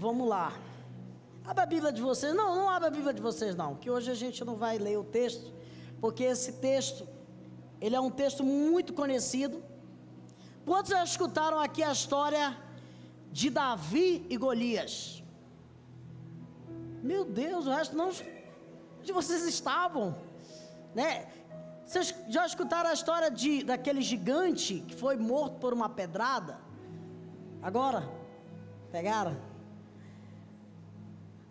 Vamos lá. Abra a Bíblia de vocês. Não abra a Bíblia de vocês não, que hoje a gente não vai ler o texto, porque esse texto, ele é um texto muito conhecido. Quantos já escutaram aqui a história de Davi e Golias? Meu Deus, o resto não de vocês estavam, né? Vocês já escutaram a história daquele gigante que foi morto por uma pedrada? Agora, pegaram?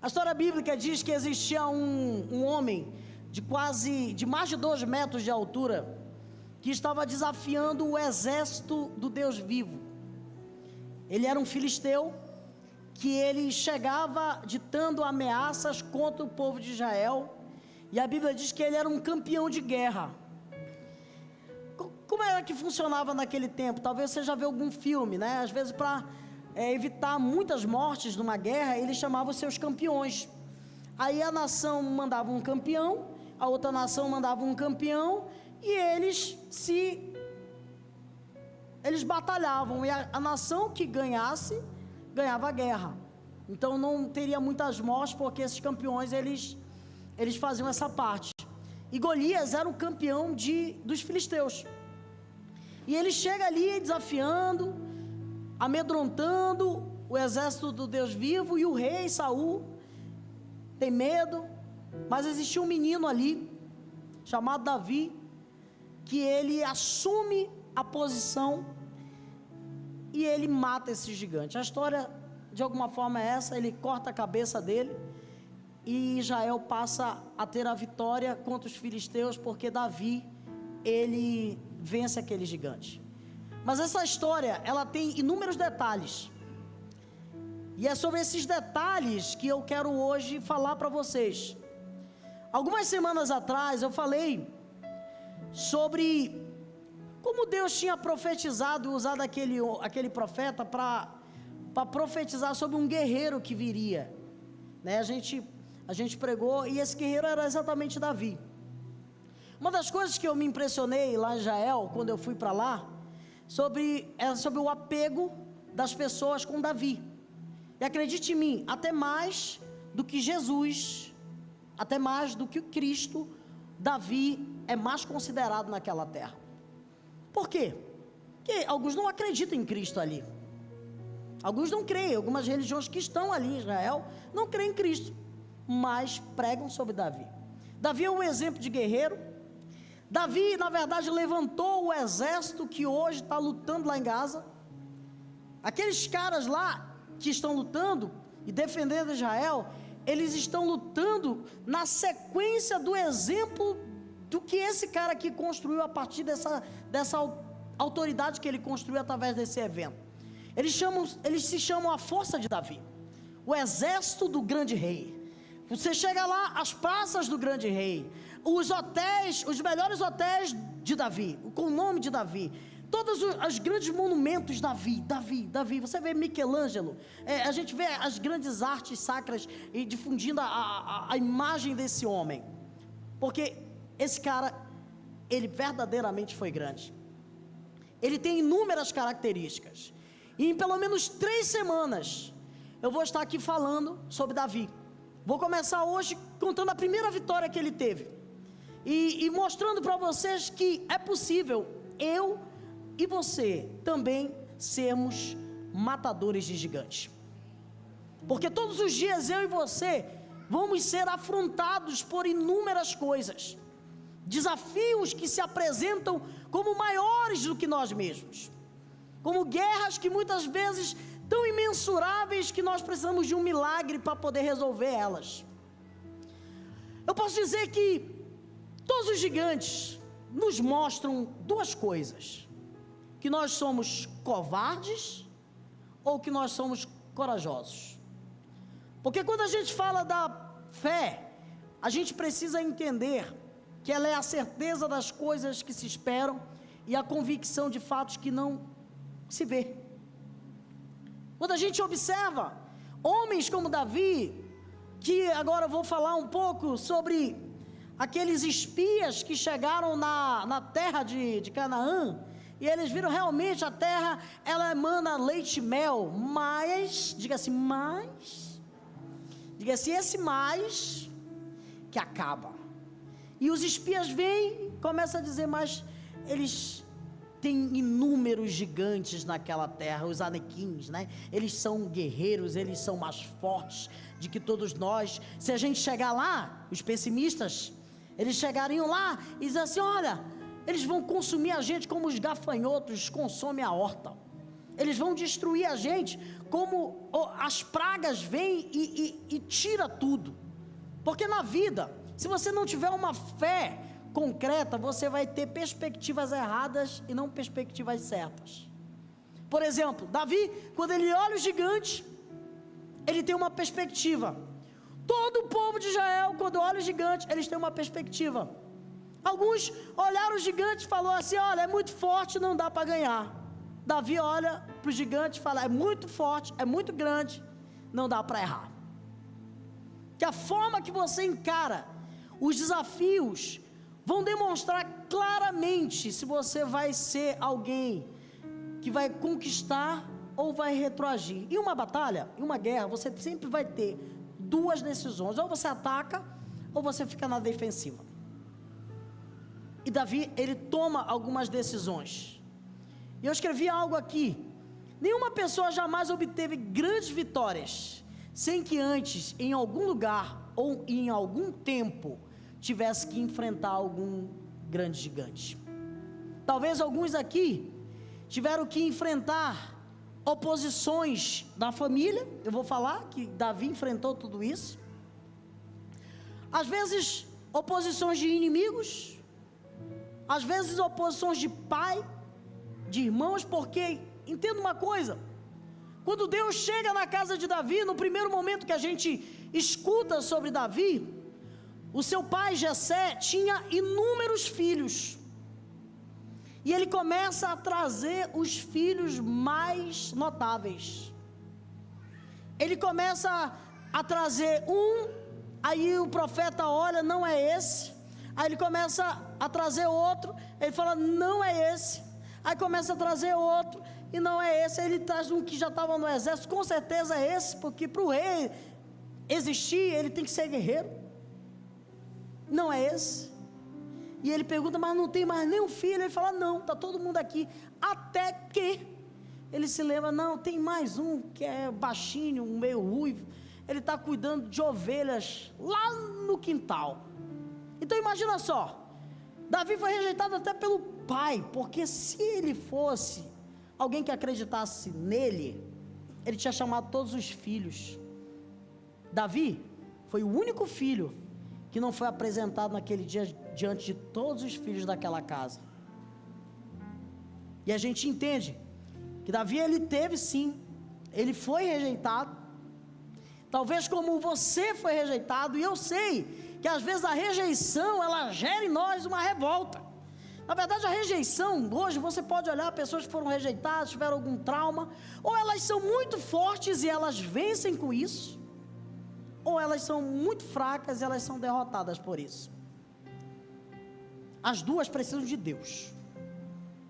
A história bíblica diz que existia um homem de mais de 2 metros de altura, que estava desafiando o exército do Deus vivo. Ele era um filisteu, que ele chegava ditando ameaças contra o povo de Israel, e a Bíblia diz que ele era um campeão de guerra. Como era que funcionava naquele tempo? Talvez você já viu algum filme, né? Às vezes para evitar muitas mortes numa guerra, eles chamavam os seus campeões. Aí a nação mandava um campeão, a outra nação mandava um campeão, e eles batalhavam, e a nação que ganhasse, ganhava a guerra. Então não teria muitas mortes, porque esses campeões, eles faziam essa parte. E Golias era o campeão dos filisteus, e ele chega ali desafiando, amedrontando o exército do Deus vivo, e o rei Saul tem medo. Mas existia um menino ali, chamado Davi, que ele assume a posição e ele mata esse gigante. A história de alguma forma é essa: ele corta a cabeça dele, e Israel passa a ter a vitória contra os filisteus, porque Davi, ele vence aquele gigante. Mas essa história, ela tem inúmeros detalhes, e é sobre esses detalhes que eu quero hoje falar para vocês. Algumas semanas atrás eu falei sobre como Deus tinha profetizado e usado aquele profeta para profetizar sobre um guerreiro que viria, né? A gente pregou, e esse guerreiro era exatamente Davi. Uma das coisas que eu me impressionei lá em Israel, quando eu fui para lá, sobre o apego das pessoas com Davi. E acredite em mim, até mais do que Jesus, até mais do que o Cristo, Davi é mais considerado naquela terra. Por quê? Porque alguns não acreditam em Cristo ali, alguns não creem. Algumas religiões que estão ali em Israel não creem em Cristo, mas pregam sobre Davi. Davi é um exemplo de guerreiro. Davi, na verdade, levantou o exército que hoje está lutando lá em Gaza. Aqueles caras lá que estão lutando e defendendo Israel, eles estão lutando na sequência do exemplo do que esse cara aqui construiu, a partir dessa autoridade que ele construiu através desse evento. Eles se chamam a força de Davi, o exército do grande rei. Você chega lá, as praças do grande rei, os hotéis, os melhores hotéis de Davi, com o nome de Davi, todos os grandes monumentos, Davi. Você vê Michelangelo, a gente vê as grandes artes sacras e difundindo a imagem desse homem, porque esse cara, ele verdadeiramente foi grande. Ele tem inúmeras características, e em pelo menos 3 semanas eu vou estar aqui falando sobre Davi. Vou começar hoje contando a primeira vitória que ele teve, e mostrando para vocês que é possível eu e você também sermos matadores de gigantes, porque todos os dias eu e você vamos ser afrontados por inúmeras coisas, desafios que se apresentam como maiores do que nós mesmos, como guerras que muitas vezes tão imensuráveis que nós precisamos de um milagre para poder resolver elas. Eu posso dizer que todos os gigantes nos mostram 2 coisas: que nós somos covardes ou que nós somos corajosos. Porque quando a gente fala da fé, a gente precisa entender que ela é a certeza das coisas que se esperam e a convicção de fatos que não se vê. Quando a gente observa homens como Davi, que agora eu vou falar um pouco sobre aqueles espias que chegaram na terra de Canaã, e eles viram realmente a terra, ela emana leite e mel, mas, diga assim, esse mais, que acaba. E os espias vêm, começam a dizer, mas eles têm inúmeros gigantes naquela terra, os anequins, né? Eles são guerreiros, eles são mais fortes de que todos nós. Se a gente chegar lá, os pessimistas, eles chegariam lá e dizem assim, olha, eles vão consumir a gente como os gafanhotos consomem a horta. Eles vão destruir a gente como as pragas vêm e tira tudo. Porque na vida, se você não tiver uma fé concreta, você vai ter perspectivas erradas e não perspectivas certas. Por exemplo, Davi, quando ele olha o gigante, ele tem uma perspectiva. Todo o povo de Israel, quando olha o gigante, eles têm uma perspectiva. Alguns olharam o gigante e falaram assim, olha, é muito forte, não dá para ganhar. Davi olha para o gigante e fala, é muito forte, é muito grande, não dá para errar. Que a forma que você encara os desafios vão demonstrar claramente se você vai ser alguém que vai conquistar ou vai retroagir. Em uma batalha, em uma guerra, você sempre vai ter duas decisões, ou você ataca, ou você fica na defensiva. E Davi, ele toma algumas decisões. E eu escrevi algo aqui, nenhuma pessoa jamais obteve grandes vitórias, sem que antes, em algum lugar, ou em algum tempo, tivesse que enfrentar algum grande gigante. Talvez alguns aqui tiveram que enfrentar oposições da família. Eu vou falar que Davi enfrentou tudo isso. Às vezes oposições de inimigos, às vezes oposições de pai, de irmãos, porque entenda uma coisa, quando Deus chega na casa de Davi, no primeiro momento que a gente escuta sobre Davi, o seu pai Jessé tinha inúmeros filhos, e ele começa a trazer os filhos mais notáveis. Ele começa a trazer aí o profeta olha, não é esse. Aí ele começa a trazer outro, ele fala, não é esse. Aí começa a trazer outro, e não é esse. Aí ele traz um que já estava no exército, com certeza é esse, porque para o rei existir, ele tem que ser guerreiro. Não é esse. E ele pergunta, mas não tem mais nenhum filho? Ele fala, não, está todo mundo aqui. Até que ele se lembra, não, tem mais um que é baixinho, um meio ruivo. Ele está cuidando de ovelhas lá no quintal. Então imagina só, Davi foi rejeitado até pelo pai, porque se ele fosse alguém que acreditasse nele, ele tinha chamado todos os filhos. Davi foi o único filho que não foi apresentado naquele dia diante de todos os filhos daquela casa. E a gente entende que Davi, ele teve sim, ele foi rejeitado, talvez como você foi rejeitado, e eu sei que às vezes a rejeição, ela gera em nós uma revolta. Na verdade, a rejeição, hoje você pode olhar pessoas que foram rejeitadas, tiveram algum trauma, ou elas são muito fortes e elas vencem com isso, ou elas são muito fracas e elas são derrotadas por isso. As duas precisam de Deus,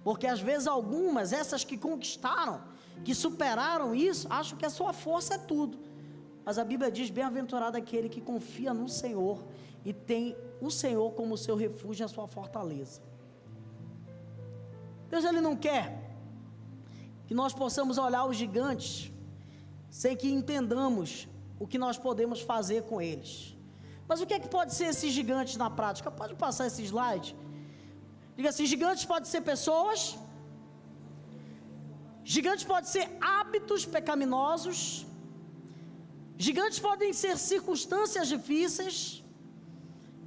porque às vezes algumas, essas que conquistaram, que superaram isso, acham que a sua força é tudo, mas a Bíblia diz, bem-aventurado aquele que confia no Senhor, e tem o Senhor como seu refúgio e a sua fortaleza. Deus, Ele não quer que nós possamos olhar os gigantes, sem que entendamos o que nós podemos fazer com eles. Mas o que é que pode ser esses gigantes na prática? Pode passar esse slide? Diga assim, gigantes podem ser pessoas, gigantes podem ser hábitos pecaminosos, gigantes podem ser circunstâncias difíceis,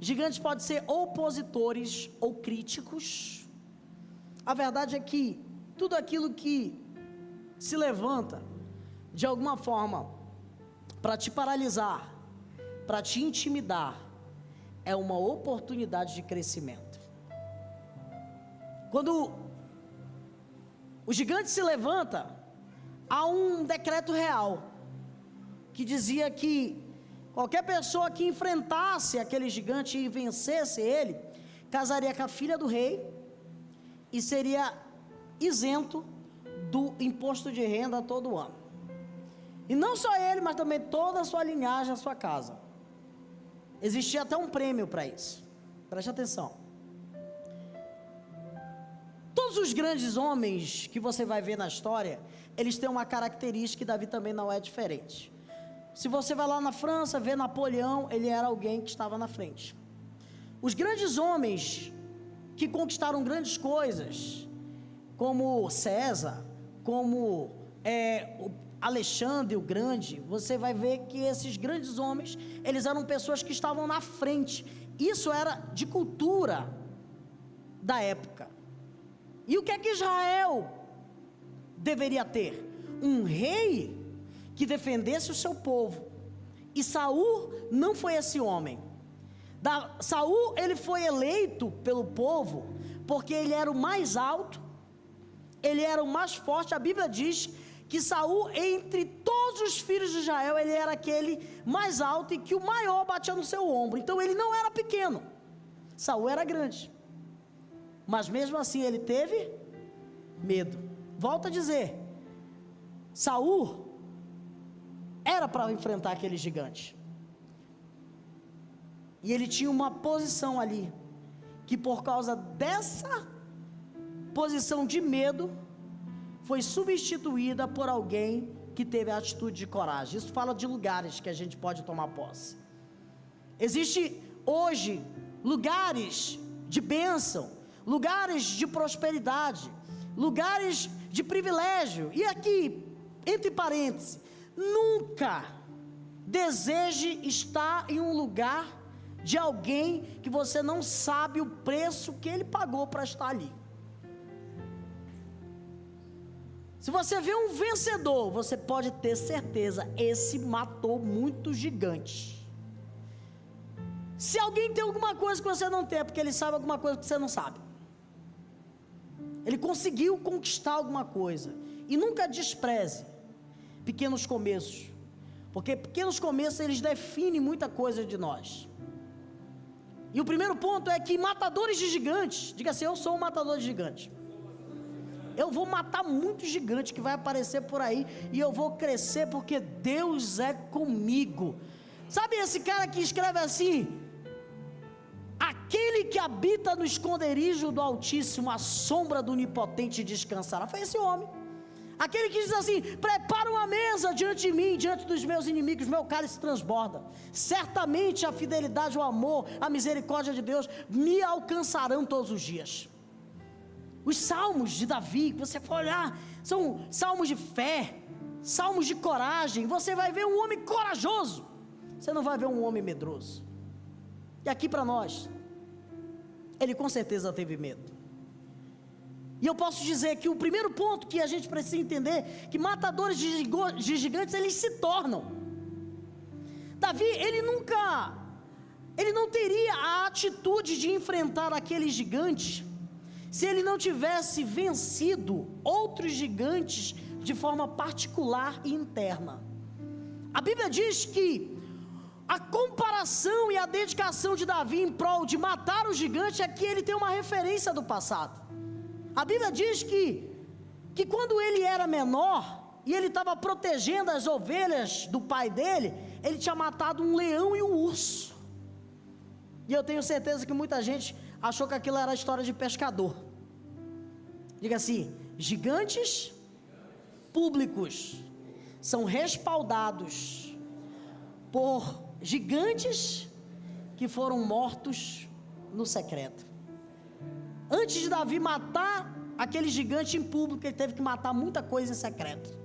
gigantes podem ser opositores ou críticos. A verdade é que tudo aquilo que se levanta de alguma forma para te paralisar, para te intimidar, é uma oportunidade de crescimento. Quando o gigante se levanta, há um decreto real que dizia que qualquer pessoa que enfrentasse aquele gigante e vencesse ele, casaria com a filha do rei e seria isento do imposto de renda todo ano. E não só ele, mas também toda a sua linhagem, a sua casa. Existia até um prêmio para isso. Preste atenção. Todos os grandes homens que você vai ver na história, eles têm uma característica, e Davi também não é diferente. Se você vai lá na França, vê Napoleão, ele era alguém que estava na frente. Os grandes homens que conquistaram grandes coisas, como César, como Alexandre o Grande, você vai ver que esses grandes homens, eles eram pessoas que estavam na frente. Isso era de cultura da época. E o que é que Israel deveria ter? Um rei que defendesse o seu povo. E Saul não foi esse homem. Saul, ele foi eleito pelo povo porque ele era o mais alto, ele era o mais forte. A Bíblia diz que Saul, entre todos os filhos de Israel, ele era aquele mais alto e que o maior batia no seu ombro. Então ele não era pequeno. Saul era grande, mas mesmo assim ele teve medo. Volto a dizer, Saul era para enfrentar aquele gigante, e ele tinha uma posição ali, que por causa dessa posição de medo, foi substituída por alguém que teve a atitude de coragem. Isso fala de lugares que a gente pode tomar posse. Existe hoje lugares de bênção, lugares de prosperidade, lugares de privilégio. E aqui, entre parênteses, nunca deseje estar em um lugar de alguém que você não sabe o preço que ele pagou para estar ali. Se você vê um vencedor, você pode ter certeza, esse matou muitos gigantes. Se alguém tem alguma coisa que você não tem, é porque ele sabe alguma coisa que você não sabe. Ele conseguiu conquistar alguma coisa. E nunca despreze pequenos começos, porque pequenos começos, eles definem muita coisa de nós. E o primeiro ponto é que matadores de gigantes, diga assim: eu sou um matador de gigantes. Eu vou matar muito gigante que vai aparecer por aí, e eu vou crescer porque Deus é comigo. Sabe esse cara que escreve assim: aquele que habita no esconderijo do Altíssimo, a sombra do Onipotente descansará. Foi esse homem. Aquele que diz assim: prepara uma mesa diante de mim, diante dos meus inimigos, meu cálice transborda. Certamente a fidelidade, o amor, a misericórdia de Deus me alcançarão todos os dias. Os salmos de Davi, que você for olhar, são salmos de fé, salmos de coragem. Você vai ver um homem corajoso, você não vai ver um homem medroso. E aqui para nós, ele com certeza teve medo. E eu posso dizer que o primeiro ponto que a gente precisa entender, que matadores de gigantes, eles se tornam. Davi, ele não teria a atitude de enfrentar aquele gigante, se ele não tivesse vencido outros gigantes de forma particular e interna. A Bíblia diz que a comparação e a dedicação de Davi em prol de matar o gigante é que ele tem uma referência do passado. A Bíblia diz que quando ele era menor, e ele estava protegendo as ovelhas do pai dele, ele tinha matado um leão e um urso. E eu tenho certeza que muita gente achou que aquilo era história de pescador. Diga assim: gigantes públicos são respaldados por gigantes que foram mortos no secreto. Antes de Davi matar aquele gigante em público, ele teve que matar muita coisa em secreto.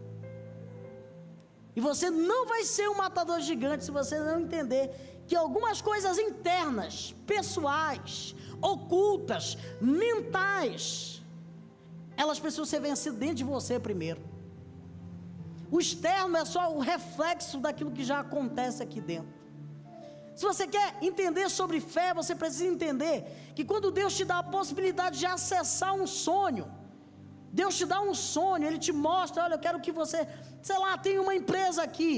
E você não vai ser um matador de gigantes se você não entender que algumas coisas internas, pessoais, ocultas, mentais, elas precisam ser vencidas dentro de você primeiro. O externo é só o reflexo daquilo que já acontece aqui dentro. Se você quer entender sobre fé, você precisa entender que quando Deus te dá a possibilidade de acessar um sonho, Deus te dá um sonho, Ele te mostra: olha, eu quero que você, sei lá, tenha uma empresa aqui.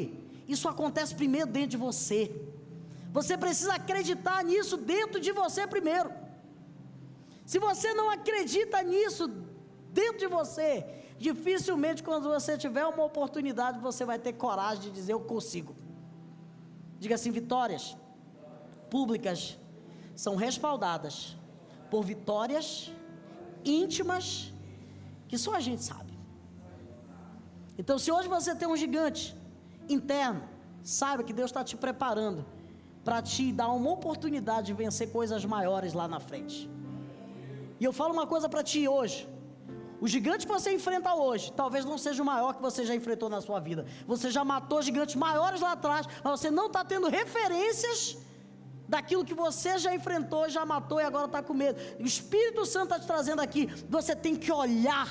Isso acontece primeiro dentro de você. Você precisa acreditar nisso dentro de você primeiro. Se você não acredita nisso dentro de você, dificilmente quando você tiver uma oportunidade, você vai ter coragem de dizer: eu consigo. Diga assim: vitórias públicas são respaldadas por vitórias íntimas que só a gente sabe. Então, se hoje você tem um gigante interno, saiba que Deus está te preparando para te dar uma oportunidade de vencer coisas maiores lá na frente. E eu falo uma coisa para ti hoje: o gigante que você enfrenta hoje, talvez não seja o maior que você já enfrentou na sua vida. Você já matou gigantes maiores lá atrás, mas você não está tendo referências daquilo que você já enfrentou, já matou e agora está com medo. O Espírito Santo está te trazendo aqui. Você tem que olhar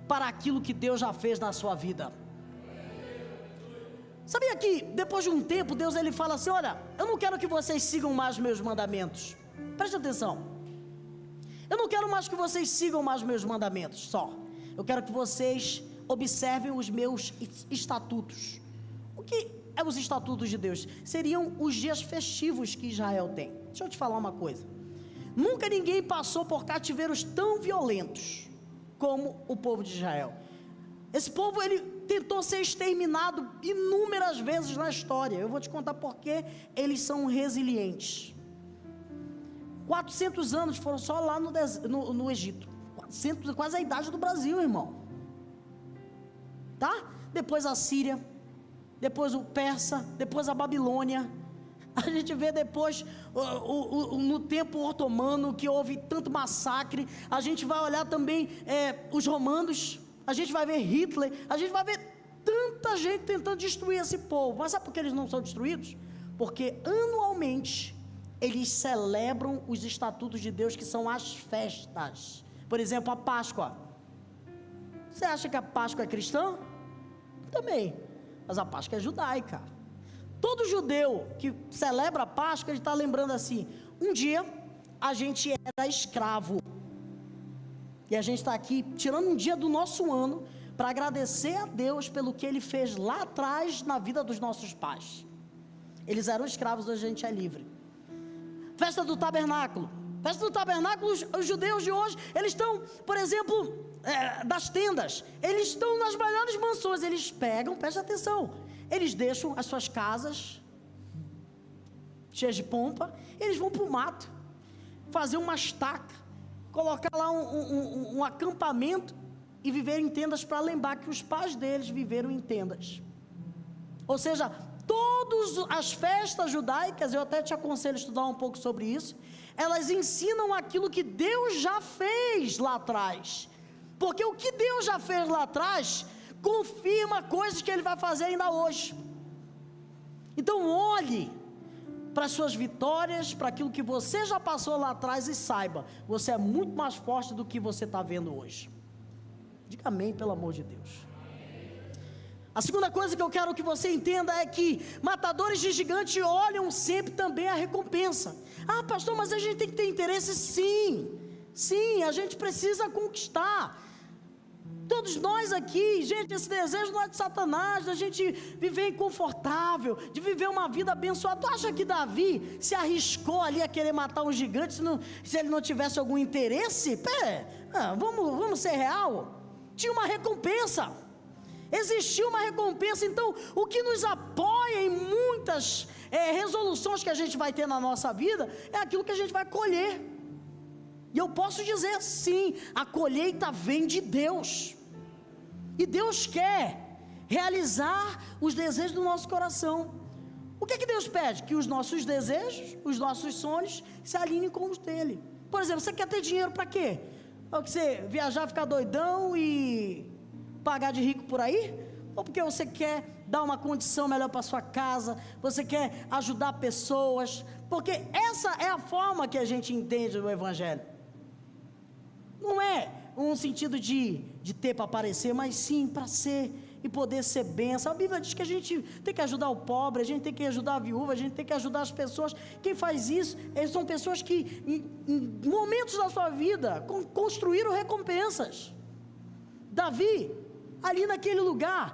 para aquilo que Deus já fez na sua vida. Sabia que depois de um tempo Deus ele fala assim: olha, eu não quero que vocês sigam mais meus mandamentos. Preste atenção. Eu não quero mais que vocês sigam mais meus mandamentos só. Eu quero que vocês observem os meus estatutos. O que é os estatutos de Deus? Seriam os dias festivos que Israel tem. Deixa eu te falar uma coisa: nunca ninguém passou por cativeiros tão violentos como o povo de Israel. Esse povo, ele tentou ser exterminado inúmeras vezes na história. Eu vou te contar porque eles são resilientes. 400 anos foram só lá no Egito. 400, quase a idade do Brasil, irmão. Tá? Depois a Síria, depois o Persa, depois a Babilônia. A gente vê depois, no tempo otomano, que houve tanto massacre. A gente vai olhar também os romanos. A gente vai ver Hitler. A gente vai ver tanta gente tentando destruir esse povo. Mas sabe por que eles não são destruídos? Porque anualmente eles celebram os estatutos de Deus, que são as festas. Por exemplo, a Páscoa. Você acha que a Páscoa é cristã? Também. Mas a Páscoa é judaica. Todo judeu que celebra a Páscoa, ele está lembrando assim: um dia a gente era escravo, e a gente está aqui tirando um dia do nosso ano para agradecer a Deus pelo que Ele fez lá atrás na vida dos nossos pais. Eles eram escravos, hoje a gente é livre. Festa do tabernáculo. Festa do tabernáculo, os judeus de hoje, eles estão, por exemplo, das tendas, eles estão nas melhores mansões. Eles pegam, preste atenção, eles deixam as suas casas cheias de pompa, eles vão para o mato, fazer uma estaca, colocar lá um acampamento e viver em tendas, para lembrar que os pais deles viveram em tendas. Ou seja, todas as festas judaicas, eu até te aconselho a estudar um pouco sobre isso, elas ensinam aquilo que Deus já fez lá atrás, porque o que Deus já fez lá atrás, confirma coisas que Ele vai fazer ainda hoje. Então olhe para as suas vitórias, para aquilo que você já passou lá atrás, e saiba, você é muito mais forte do que você está vendo hoje. Diga amém, pelo amor de Deus. A segunda coisa que eu quero que você entenda é que matadores de gigante olham sempre também a recompensa. Ah, pastor, mas a gente tem que ter interesse? Sim, a gente precisa conquistar. Todos nós aqui, gente, esse desejo não é de Satanás, da gente viver confortável, de viver uma vida abençoada. Tu acha que Davi se arriscou ali a querer matar um gigante se ele não tivesse algum interesse? Vamos ser real. Tinha uma recompensa. Existiu uma recompensa. Então, o que nos apoia em muitas resoluções que a gente vai ter na nossa vida, é aquilo que a gente vai colher. E eu posso dizer, sim, a colheita vem de Deus. E Deus quer realizar os desejos do nosso coração. O que Deus pede? Que os nossos desejos, os nossos sonhos, se alinhem com os dele. Por exemplo, você quer ter dinheiro para quê? Para você viajar, ficar doidão e pagar de rico por aí? Ou porque você quer dar uma condição melhor para sua casa, você quer ajudar pessoas? Porque essa é a forma que a gente entende do Evangelho. Não é um sentido de ter para aparecer, mas sim para ser e poder ser bênção. A Bíblia diz que a gente tem que ajudar o pobre, a gente tem que ajudar a viúva, a gente tem que ajudar as pessoas. Quem faz isso, são pessoas que em momentos da sua vida construíram recompensas. Davi, ali naquele lugar,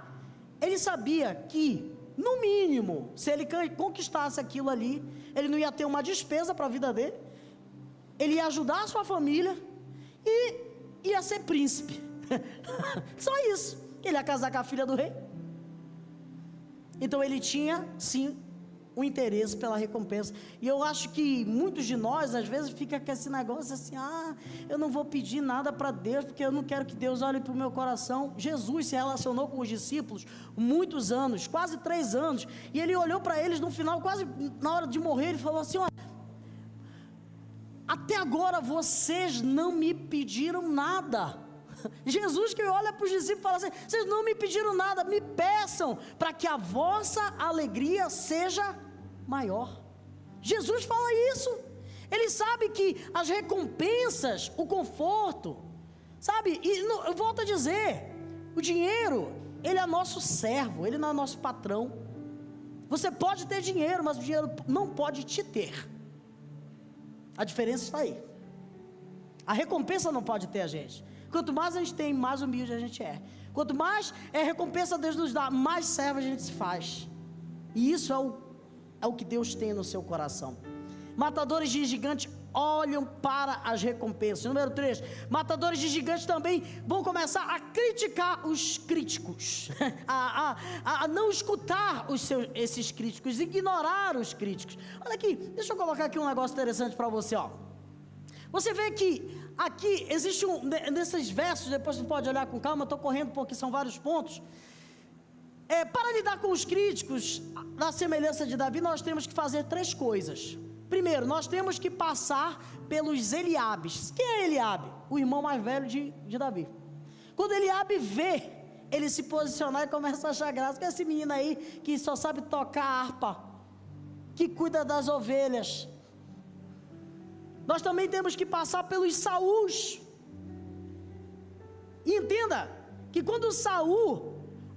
ele sabia que, no mínimo, se ele conquistasse aquilo ali, ele não ia ter uma despesa para a vida dele, ele ia ajudar a sua família, e ia ser príncipe. Só isso. Ele ia casar com a filha do rei. Então ele tinha, sim, um interesse pela recompensa. E eu acho que muitos de nós, às vezes, fica com esse negócio assim: eu não vou pedir nada para Deus, porque eu não quero que Deus olhe para o meu coração. Jesus se relacionou com os discípulos muitos anos, quase 3 anos, e ele olhou para eles no final, quase na hora de morrer, ele falou assim: até agora vocês não me pediram nada. Jesus que olha para os discípulos e fala assim: vocês não me pediram nada, me peçam, para que a vossa alegria seja maior. Jesus fala isso. Ele sabe que as recompensas, o conforto, sabe, eu volto a dizer, o dinheiro, ele é nosso servo, ele não é nosso patrão. Você pode ter dinheiro, mas o dinheiro não pode te ter. A diferença está aí. A recompensa não pode ter a gente. Quanto mais a gente tem, mais humilde a gente é. Quanto mais recompensa Deus nos dá, mais servo a gente se faz. E isso é o que Deus tem no seu coração. Matadores de gigantes olham para as recompensas. Número 3, matadores de gigantes também vão começar a criticar os críticos, a não escutar esses críticos, ignorar os críticos. Olha aqui, deixa eu colocar aqui um negócio interessante para você, ó. Você vê que aqui existe nesses versos, depois você pode olhar com calma, estou correndo porque são vários pontos. Para lidar com os críticos, na semelhança de Davi, nós temos que fazer 3 coisas. Primeiro, nós temos que passar pelos Eliabes. Quem é Eliabe? O irmão mais velho de Davi. Quando Eliabe vê ele se posicionar e começa a achar graça, que é esse menino aí que só sabe tocar harpa, que cuida das ovelhas. Nós também temos que passar pelos Saús. E entenda que quando Saul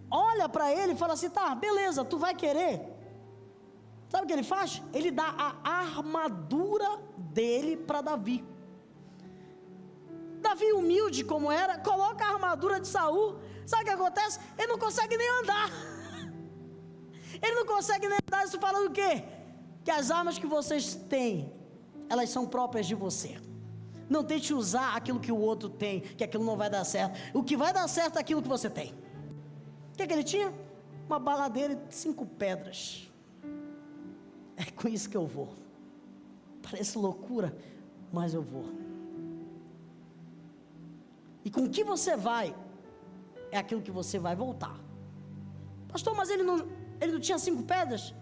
olha para ele e fala assim: tá, beleza, tu vai querer. Sabe o que ele faz? Ele dá a armadura dele para Davi. Davi, humilde como era, coloca a armadura de Saul. Sabe o que acontece? Ele não consegue nem andar. Ele não consegue nem andar. Isso falando o quê? Que as armas que vocês têm, elas são próprias de você. Não tente usar aquilo que o outro tem, que aquilo não vai dar certo. O que vai dar certo é aquilo que você tem. O que ele tinha? Uma baladeira e 5 pedras. É com isso que eu vou. Parece loucura, mas eu vou. E com o que você vai, é aquilo que você vai voltar. Pastor, mas ele não tinha 5 pedras?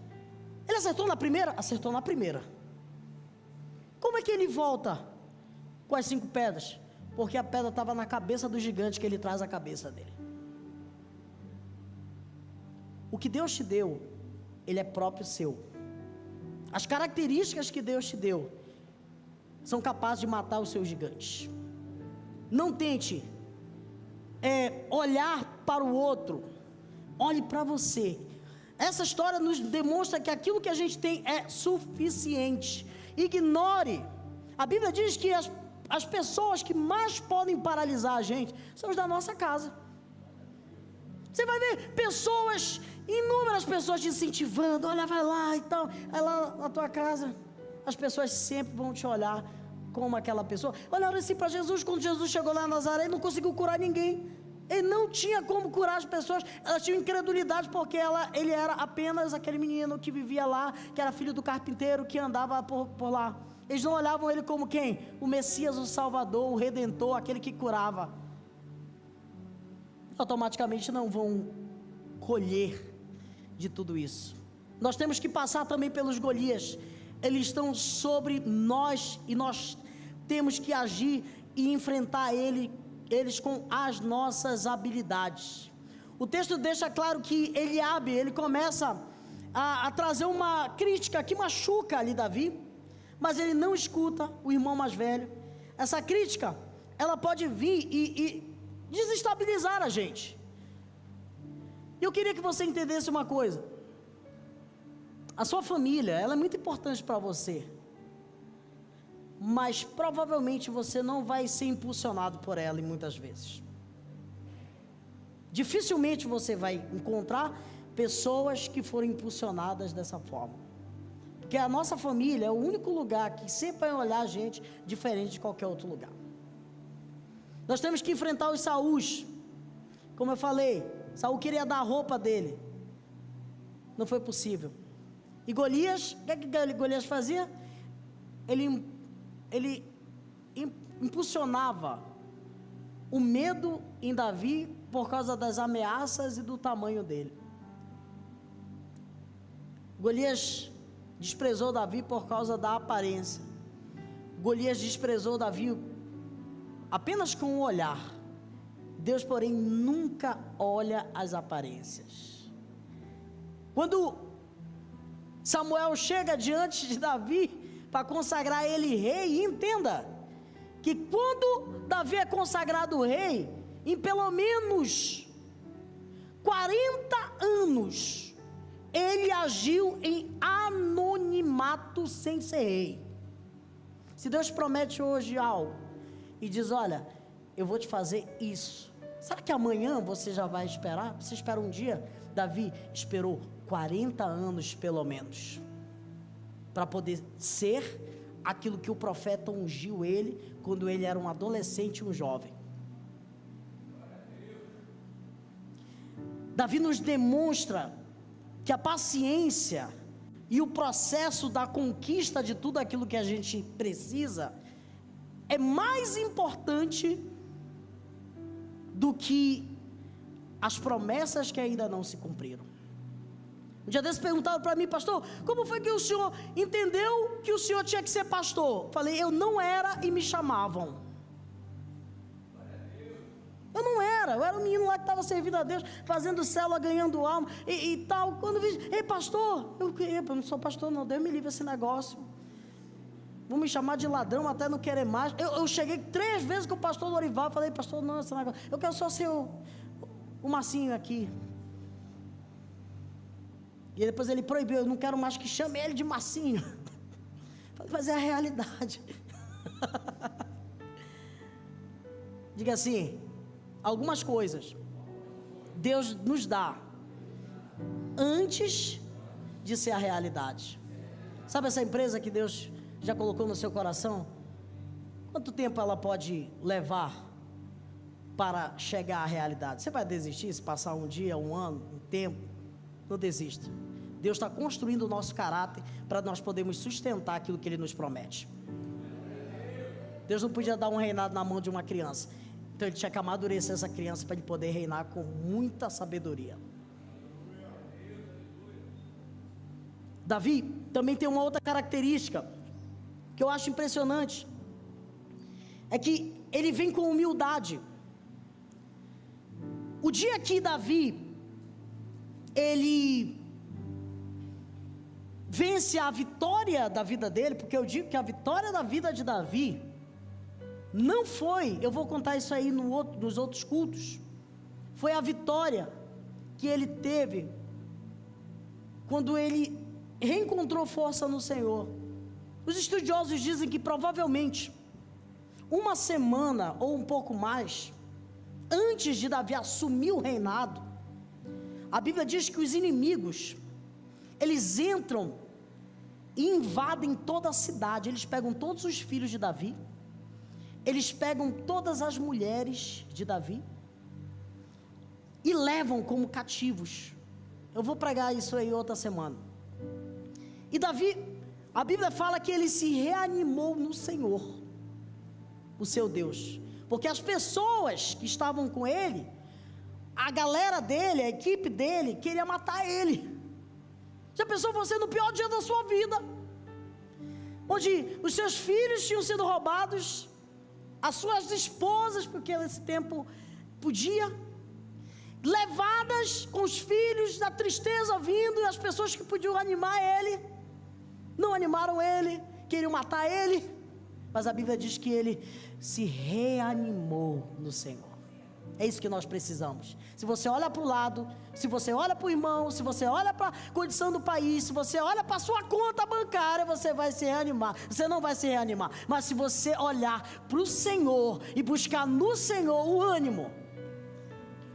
Ele acertou na primeira? Acertou na primeira. Como é que ele volta com as 5 pedras? Porque a pedra estava na cabeça do gigante que ele traz a cabeça dele. O que Deus te deu, ele é próprio seu. As características que Deus te deu são capazes de matar os seus gigantes. Não tente olhar para o outro, olhe para você. Essa história nos demonstra que aquilo que a gente tem é suficiente. Ignore. A Bíblia diz que as pessoas que mais podem paralisar a gente são os da nossa casa. Você vai ver pessoas, inúmeras pessoas te incentivando: olha, vai lá e tal. Aí lá na tua casa, as pessoas sempre vão te olhar como aquela pessoa. Olharam assim para Jesus, quando Jesus chegou lá em Nazaré, ele não conseguiu curar ninguém. Ele não tinha como curar as pessoas. Elas tinham incredulidade porque ele era apenas aquele menino que vivia lá, que era filho do carpinteiro, que andava por lá. Eles não olhavam ele como quem? O Messias, o Salvador, o Redentor, aquele que curava. Automaticamente não vão colher de tudo isso. Nós temos que passar também pelos Golias. Eles estão sobre nós e nós temos que agir e enfrentar eles com as nossas habilidades. O texto deixa claro que Eliabe, ele começa a trazer uma crítica que machuca ali Davi, mas ele não escuta o irmão mais velho. Essa crítica, ela pode vir e desestabilizar a gente. Eu queria que você entendesse uma coisa: a sua família, ela é muito importante para você, mas provavelmente você não vai ser impulsionado por ela, e muitas vezes dificilmente você vai encontrar pessoas que foram impulsionadas dessa forma, porque a nossa família é o único lugar que sempre vai olhar a gente diferente de qualquer outro lugar. Nós temos que enfrentar os Saús. Como eu falei, Saul queria dar a roupa dele, não foi possível. E Golias, o que Golias fazia? Ele impulsionava o medo em Davi por causa das ameaças e do tamanho dele. Golias desprezou Davi por causa da aparência. Golias desprezou Davi apenas com um olhar. Deus, porém, nunca olha as aparências. Quando Samuel chega diante de Davi para consagrar ele rei, entenda que quando Davi é consagrado rei, em pelo menos 40 anos, ele agiu em anonimato sem ser rei. Se Deus promete hoje algo e diz: olha, eu vou te fazer isso, será que amanhã você já vai esperar? Você espera um dia? Davi esperou 40 anos pelo menos, para poder ser aquilo que o profeta ungiu ele, quando ele era um adolescente, um jovem. Davi nos demonstra que a paciência e o processo da conquista de tudo aquilo que a gente precisa é mais importante do que as promessas que ainda não se cumpriram. Um dia desses perguntaram para mim: pastor, como foi que o senhor entendeu que o senhor tinha que ser pastor? Falei: eu não era e me chamavam. Eu não era, eu era um menino lá que estava servindo a Deus, fazendo célula, ganhando alma e tal. Quando vi: ei pastor, eu não sou pastor não, Deus me livre esse negócio, vão me chamar de ladrão até não querer mais. Eu cheguei 3 vezes com o pastor Lorival, falei: pastor, não, esse negócio, eu quero só ser o Marcinho aqui. E depois ele proibiu: eu não quero mais que chame ele de Marcinho. Falei: mas é a realidade. Diga assim: algumas coisas Deus nos dá antes de ser a realidade. Sabe essa empresa que Deus já colocou no seu coração? Quanto tempo ela pode levar para chegar à realidade? Você vai desistir se passar um dia, um ano, um tempo? Não desista. Deus está construindo o nosso caráter para nós podermos sustentar aquilo que Ele nos promete. Deus não podia dar um reinado na mão de uma criança, então Ele tinha que amadurecer essa criança para Ele poder reinar com muita sabedoria. Davi também tem uma outra característica que eu acho impressionante, é que ele vem com humildade. O dia que Davi ele vence a vitória da vida dele, porque eu digo que a vitória da vida de Davi não foi, eu vou contar isso aí nos outros cultos, foi a vitória que ele teve quando ele reencontrou força no Senhor. Os estudiosos dizem que provavelmente uma semana ou um pouco mais antes de Davi assumir o reinado, a Bíblia diz que os inimigos, eles entram e invadem toda a cidade. Eles pegam todos os filhos de Davi, eles pegam todas as mulheres de Davi e levam como cativos. Eu vou pregar isso aí outra semana. E Davi, a Bíblia fala que ele se reanimou no Senhor, o seu Deus, porque as pessoas que estavam com ele, a galera dele, a equipe dele, queria matar ele. Já pensou você no pior dia da sua vida, onde os seus filhos tinham sido roubados, as suas esposas, porque nesse tempo podia, levadas com os filhos, da tristeza vindo, e as pessoas que podiam animar ele, não animaram ele, queriam matar ele, mas a Bíblia diz que ele se reanimou no Senhor. É isso que nós precisamos. Se você olha para o lado, se você olha para o irmão, se você olha para a condição do país, se você olha para a sua conta bancária, você vai se reanimar. Você não vai se reanimar, mas se você olhar para o Senhor e buscar no Senhor o ânimo,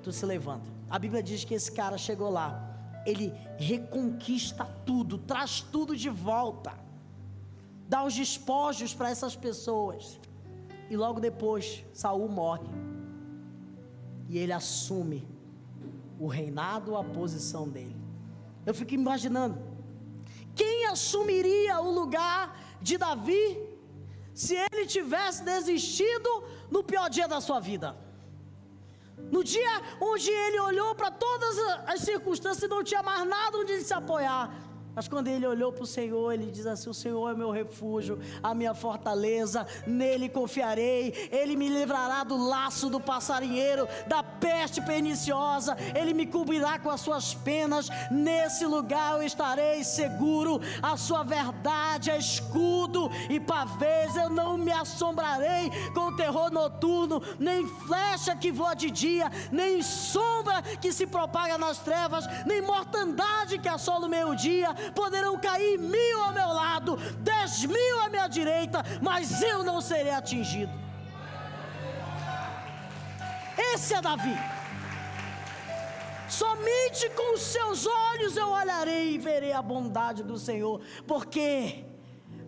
tu se levanta. A Bíblia diz que esse cara chegou lá, ele reconquista tudo, traz tudo de volta, dá os despojos para essas pessoas. E logo depois, Saul morre. E ele assume o reinado, a posição dele. Eu fico imaginando, quem assumiria o lugar de Davi, se ele tivesse desistido no pior dia da sua vida? No dia onde ele olhou para todas as circunstâncias e não tinha mais nada onde ele se apoiar. Mas quando ele olhou para o Senhor, ele diz assim: o Senhor é meu refúgio, a minha fortaleza, nele confiarei. Ele me livrará do laço do passarinheiro, da peste perniciosa. Ele me cobrirá com as suas penas. Nesse lugar eu estarei seguro. A sua verdade é escudo e pavês. Eu não me assombrarei com o terror noturno, nem flecha que voa de dia, nem sombra que se propaga nas trevas, nem mortandade que assola o meio-dia. Poderão cair 1000 ao meu lado, 10.000 à minha direita, mas eu não serei atingido. Esse é Davi. Somente com os seus olhos eu olharei e verei a bondade do Senhor, porque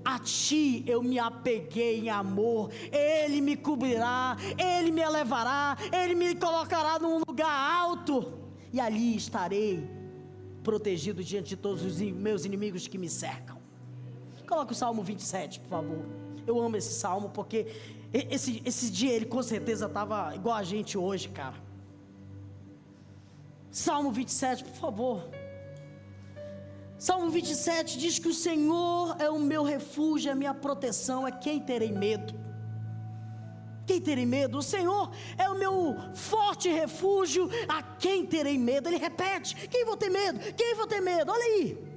a ti eu me apeguei em amor. Ele me cobrirá, ele me elevará, ele me colocará num lugar alto, e ali estarei protegido diante de todos os meus inimigos que me cercam. Coloque o Salmo 27, por favor. Eu amo esse salmo, porque esse dia ele com certeza estava igual a gente hoje, cara. Salmo 27, por favor. Salmo 27 diz que o Senhor é o meu refúgio, a minha proteção. É quem terei medo? Quem terei medo? O Senhor é o meu forte refúgio. A quem terei medo? Ele repete: quem vou ter medo? Quem vou ter medo? Olha aí.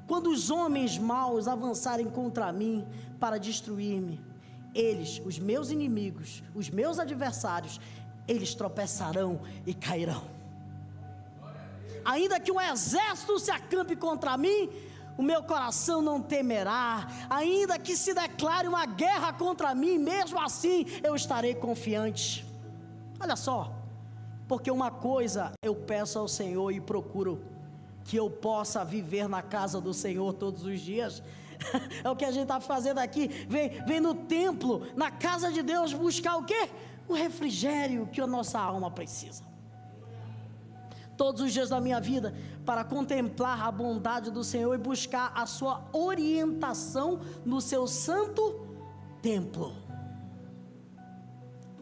Quando os homens maus avançarem contra mim para destruir-me, eles, os meus inimigos, os meus adversários, eles tropeçarão e cairão. Ainda que um exército se acampe contra mim, o meu coração não temerá. Ainda que se declare uma guerra contra mim, mesmo assim eu estarei confiante. Olha só, porque uma coisa eu peço ao Senhor e procuro: que eu possa viver na casa do Senhor todos os dias. É o que a gente está fazendo aqui. Vem no templo, na casa de Deus, buscar o quê? O refrigério que a nossa alma precisa. Todos os dias da minha vida, para contemplar a bondade do Senhor e buscar a sua orientação no seu santo templo.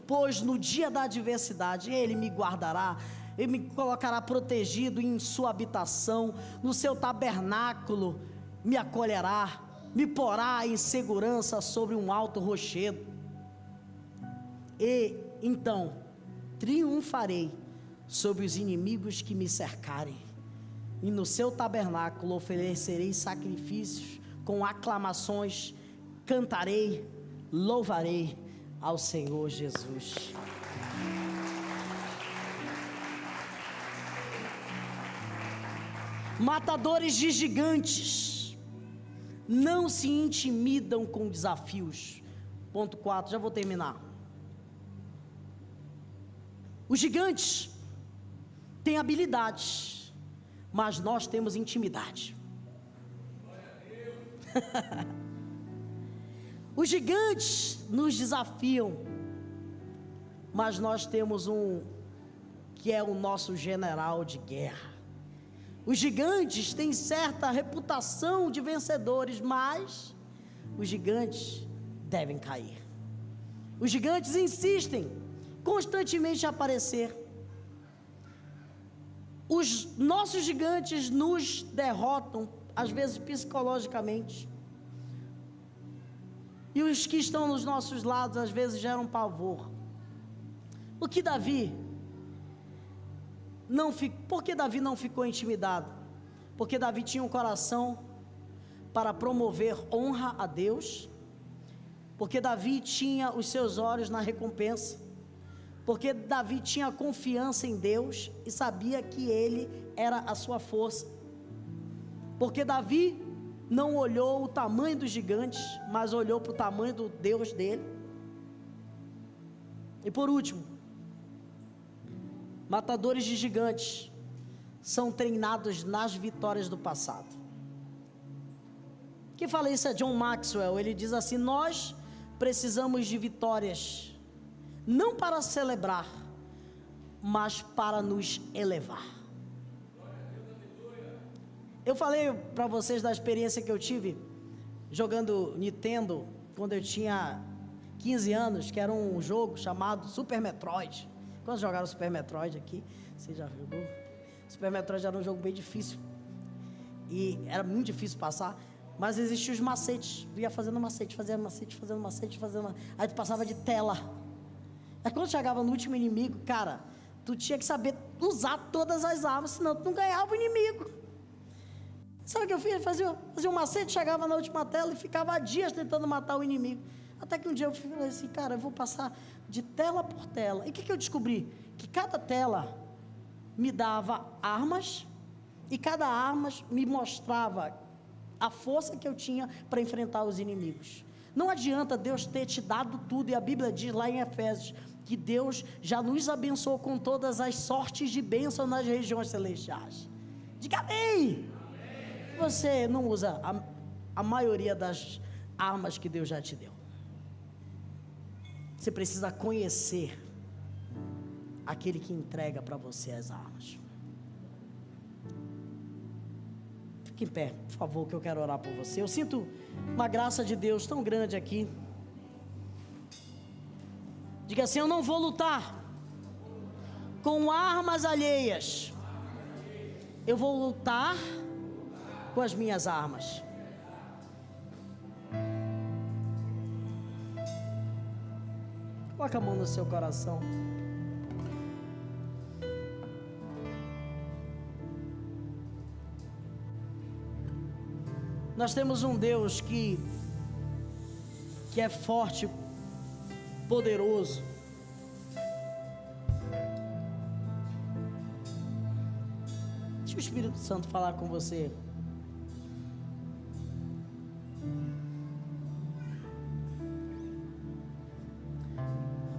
Pois no dia da adversidade Ele me guardará, Ele me colocará protegido em sua habitação, no seu tabernáculo me acolherá, me porá em segurança sobre um alto rochedo. E então triunfarei sobre os inimigos que me cercarem, e no seu tabernáculo oferecerei sacrifícios com aclamações, cantarei, louvarei ao Senhor Jesus. Matadores de gigantes não se intimidam com desafios. Ponto 4, já vou terminar. Os gigantes têm habilidades, mas nós temos intimidade. Os gigantes nos desafiam, mas nós temos um que é o nosso general de guerra. Os gigantes têm certa reputação de vencedores, mas os gigantes devem cair. Os gigantes insistem constantemente em aparecer. Os nossos gigantes nos derrotam, às vezes psicologicamente, e os que estão nos nossos lados às vezes geram pavor. Por que Davi não ficou intimidado? Porque Davi tinha um coração para promover honra a Deus, porque Davi tinha os seus olhos na recompensa, porque Davi tinha confiança em Deus e sabia que Ele era a sua força, porque Davi não olhou o tamanho dos gigantes, mas olhou para o tamanho do Deus dele. E por último, matadores de gigantes são treinados nas vitórias do passado. Quem fala isso é John Maxwell. Ele diz assim: nós precisamos de vitórias, não para celebrar, mas para nos elevar. Eu falei para vocês da experiência que eu tive jogando Nintendo quando eu tinha 15 anos, que era um jogo chamado Super Metroid. Quando jogaram Super Metroid aqui, você já jogou? Super Metroid era um jogo bem difícil e era muito difícil passar, mas existiam os macetes. Tu ia fazendo macete, fazendo macete, fazendo macete, aí tu passava de tela. Aí quando chegava no último inimigo, cara, tu tinha que saber usar todas as armas, senão tu não ganhava o inimigo. Sabe o que eu fiz? Fazia um macete, chegava na última tela e ficava dias tentando matar o inimigo. Até que um dia eu falei assim, cara, eu vou passar de tela por tela. E o que eu descobri? Que cada tela me dava armas, e cada arma me mostrava a força que eu tinha para enfrentar os inimigos. Não adianta Deus ter te dado tudo, e a Bíblia diz lá em Efésios, que Deus já nos abençoou com todas as sortes de bênção nas regiões celestiais. Diga amém! Você não usa a maioria das armas que Deus já te deu. Você precisa conhecer aquele que entrega para você as armas. Fique em pé, por favor, que eu quero orar por você. Eu sinto uma graça de Deus tão grande aqui. Diga assim: eu não vou lutar com armas alheias, eu vou lutar com as minhas armas. Coloca a mão no seu coração. Nós temos um Deus que é forte, poderoso. Deixa o Espírito Santo falar com você.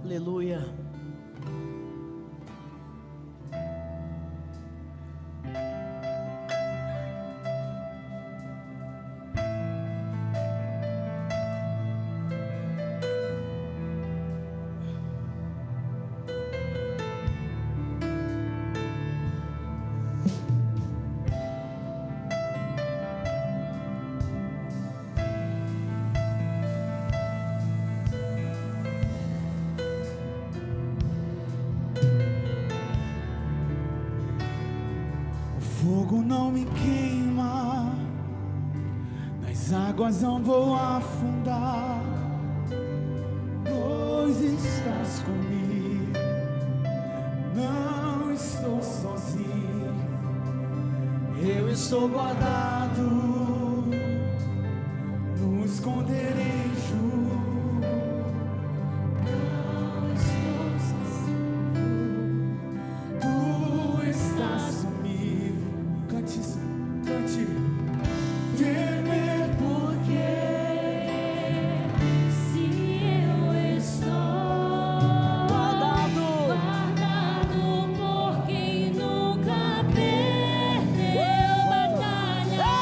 Aleluia. Fogo não me queima, nas águas não vou afundar, pois estás comigo, não estou sozinho, eu estou guardado no esconderijo, não estou sozinho, tu estás comigo. Cante, temer porque se eu estou guardado por quem nunca perdeu batalha.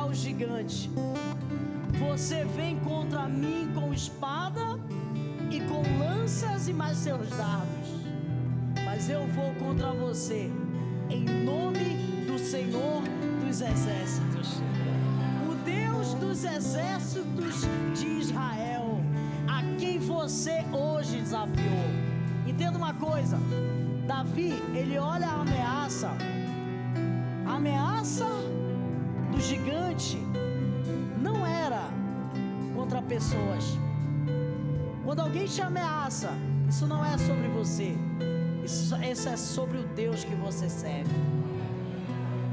ao gigante: você vem contra mim com espada e com lanças e mais seus dardos, mas eu vou contra você em nome do Senhor dos exércitos, o Deus dos exércitos de Israel, a quem você hoje desafiou. Entenda uma coisa: Davi, ele olha a ameaça do gigante não era contra pessoas. Quando alguém te ameaça, isso não é sobre você, isso é sobre o Deus que você serve.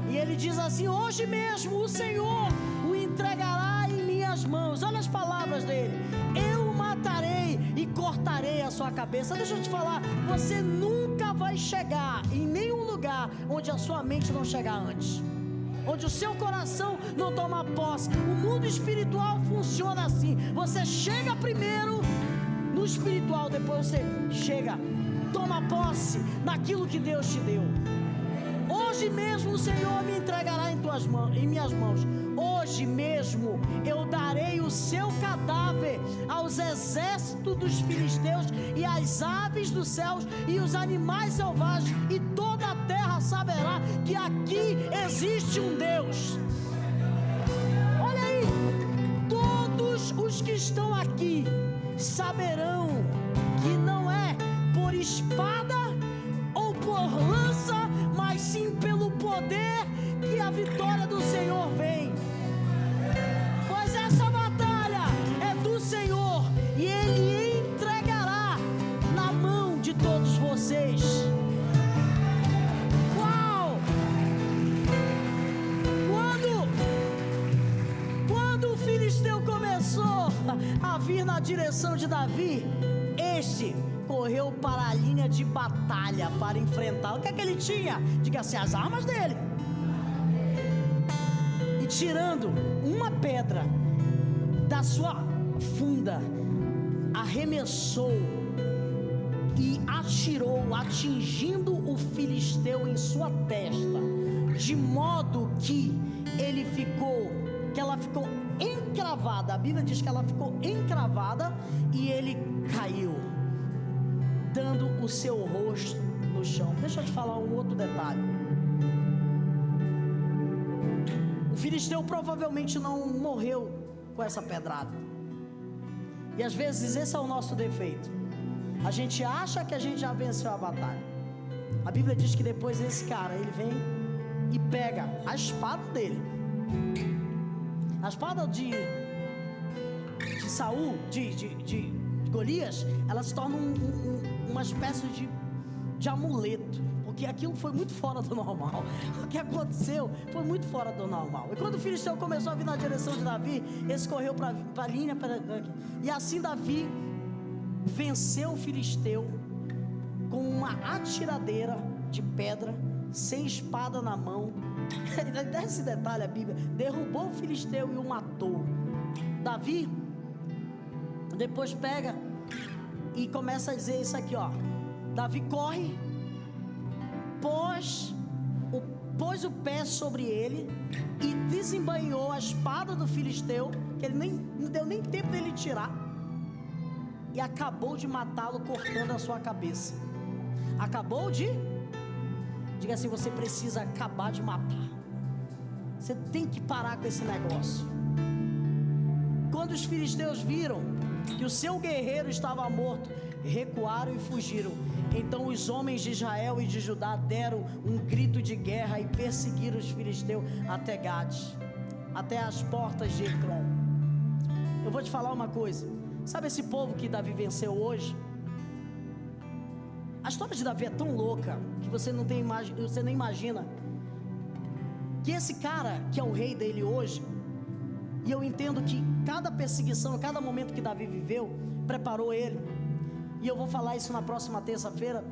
E ele diz assim: hoje mesmo o Senhor o entregará em minhas mãos. Olha as palavras dele: eu o matarei e cortarei a sua cabeça. Deixa eu te falar, você nunca vai chegar em nenhum lugar onde a sua mente não chegar antes, onde o seu coração não toma posse. O mundo espiritual funciona assim: você chega primeiro no espiritual, depois você chega, toma posse naquilo que Deus te deu. Hoje mesmo o Senhor me entregará em minhas mãos. Hoje mesmo eu darei o seu cadáver aos exércitos dos filisteus e às aves dos céus e os animais selvagens, e toda a terra saberá que aqui existe um Deus. Olha aí, todos os que estão aqui saberão que não é por espada ou por lança, mas sim pelo poder que a vitória do Senhor vem. Pois essa batalha é do Senhor e Ele entregará na mão de todos vocês. Uau! Quando o filisteu começou a vir na direção de Davi, este correu para a linha de batalha para enfrentar. O que é que ele tinha? Diga assim: as armas dele. E tirando uma pedra da sua funda, arremessou e atirou, atingindo o filisteu em sua testa, de modo que ela ficou encravada. A Bíblia diz que ela ficou encravada e ele caiu, dando o seu rosto no chão. Deixa eu te falar um outro detalhe. O filisteu provavelmente não morreu com essa pedrada. E às vezes esse é o nosso defeito. A gente acha que a gente já venceu a batalha. A Bíblia diz que depois esse cara, ele vem e pega a espada dele. A espada de Saul, de Golias, ela se torna uma espécie de amuleto, porque aquilo foi muito fora do normal. O que aconteceu foi muito fora do normal. E quando o filisteu começou a vir na direção de Davi, esse correu para a linha, e assim Davi venceu o filisteu com uma atiradeira de pedra, sem espada na mão. Desse detalhe a Bíblia: derrubou o filisteu e o matou. Davi depois pega e começa a dizer isso aqui, ó. Davi corre, pôs o pé sobre ele e desembainhou a espada do filisteu, que ele não deu nem tempo dele tirar, e acabou de matá-lo, cortando a sua cabeça. Diga assim: você precisa acabar de matar. Você tem que parar com esse negócio. Quando os filisteus viram que o seu guerreiro estava morto, recuaram e fugiram. Então os homens de Israel e de Judá deram um grito de guerra e perseguiram os filisteus até Gade, até as portas de Ecrón. Eu vou te falar uma coisa: sabe esse povo que Davi venceu hoje? A história de Davi é tão louca que você nem imagina. Que esse cara que é o rei dele hoje, e eu entendo que cada perseguição, cada momento que Davi viveu, preparou ele. E eu vou falar isso na próxima terça-feira,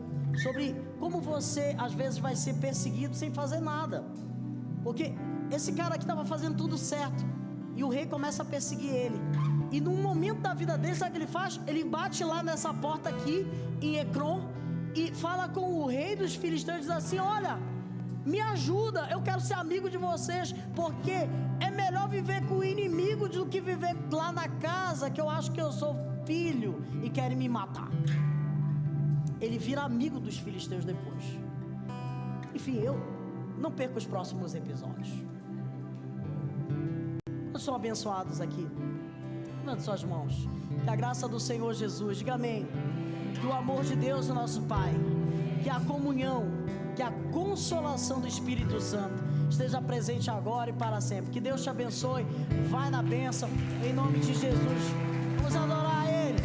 sobre como você às vezes vai ser perseguido sem fazer nada. Porque esse cara aqui estava fazendo tudo certo, e o rei começa a perseguir ele. E num momento da vida dele, sabe o que ele faz? Ele bate lá nessa porta aqui em Ecrón e fala com o rei dos filisteus e diz assim: olha, me ajuda, eu quero ser amigo de vocês, porque é melhor viver com o inimigo do que viver lá na casa, que eu acho que eu sou filho e querem me matar. Ele vira amigo dos filisteus depois. Enfim, eu não perco os próximos episódios. Nós somos abençoados aqui. Levante suas mãos. Que a graça do Senhor Jesus, diga amém. Que o amor de Deus, o nosso Pai, que a comunhão, que a consolação do Espírito Santo esteja presente agora e para sempre. Que Deus te abençoe. Vai na bênção, em nome de Jesus. Vamos adorar a Ele.